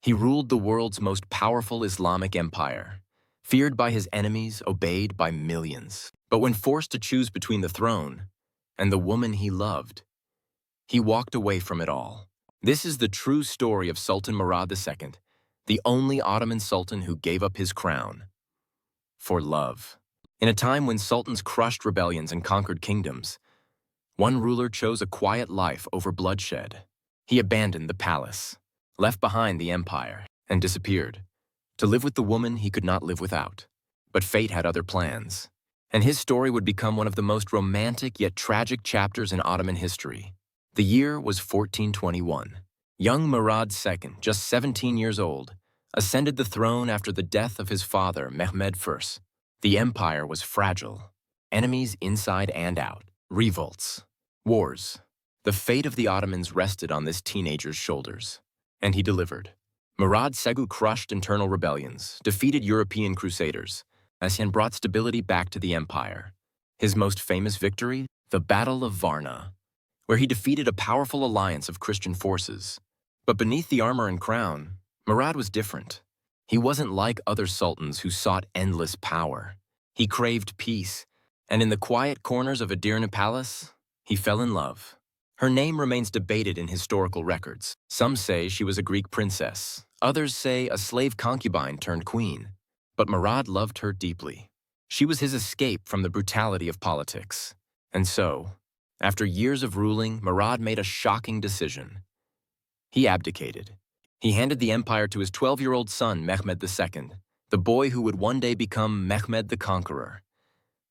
He ruled the world's most powerful Islamic empire, feared by his enemies, obeyed by millions. But when forced to choose between the throne and the woman he loved, he walked away from it all. This is the true story of Sultan Murad II, the only Ottoman sultan who gave up his crown for love. In a time when sultans crushed rebellions and conquered kingdoms, one ruler chose a quiet life over bloodshed. He abandoned the palace, left behind the empire, and disappeared, to live with the woman he could not live without. But fate had other plans, and his story would become one of the most romantic yet tragic chapters in Ottoman history. The year was 1421. Young Murad II, just 17 years old, ascended the throne after the death of his father, Mehmed I. The empire was fragile. Enemies inside and out. Revolts. Wars. The fate of the Ottomans rested on this teenager's shoulders. And he delivered. Murad II crushed internal rebellions, defeated European crusaders, and brought stability back to the empire. His most famous victory? The Battle of Varna, where he defeated a powerful alliance of Christian forces. But beneath the armor and crown, Murad was different. He wasn't like other sultans who sought endless power. He craved peace, and in the quiet corners of Edirne Palace, he fell in love. Her name remains debated in historical records. Some say she was a Greek princess. Others say a slave concubine turned queen. But Murad loved her deeply. She was his escape from the brutality of politics. And so, after years of ruling, Murad made a shocking decision. He abdicated. He handed the empire to his 12-year-old son, Mehmed II, the boy who would one day become Mehmed the Conqueror.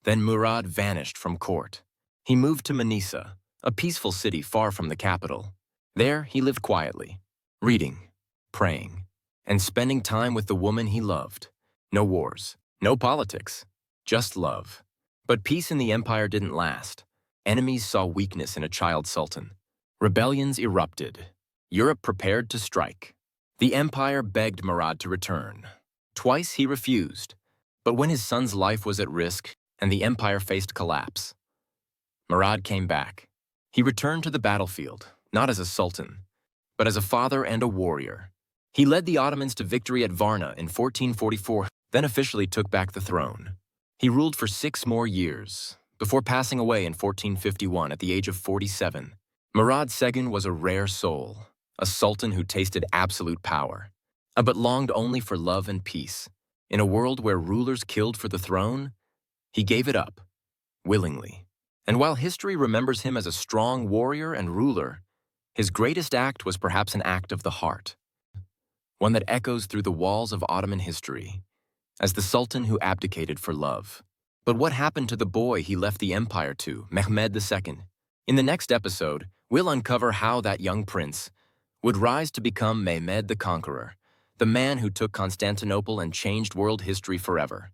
Then Murad vanished from court. He moved to Manisa, a peaceful city far from the capital. There, he lived quietly, reading, praying, and spending time with the woman he loved. No wars, no politics, just love. But peace in the empire didn't last. Enemies saw weakness in a child sultan. Rebellions erupted. Europe prepared to strike. The empire begged Murad to return. Twice he refused. But when his son's life was at risk and the empire faced collapse, Murad came back. He returned to the battlefield, not as a sultan, but as a father and a warrior. He led the Ottomans to victory at Varna in 1444, then officially took back the throne. He ruled for 6 more years, before passing away in 1451 at the age of 47. Murad II was a rare soul, a sultan who tasted absolute power, but longed only for love and peace. In a world where rulers killed for the throne, he gave it up, willingly. And while history remembers him as a strong warrior and ruler, his greatest act was perhaps an act of the heart, one that echoes through the walls of Ottoman history, as the sultan who abdicated for love. But what happened to the boy he left the empire to, Mehmed II? In the next episode, we'll uncover how that young prince would rise to become Mehmed the Conqueror, the man who took Constantinople and changed world history forever.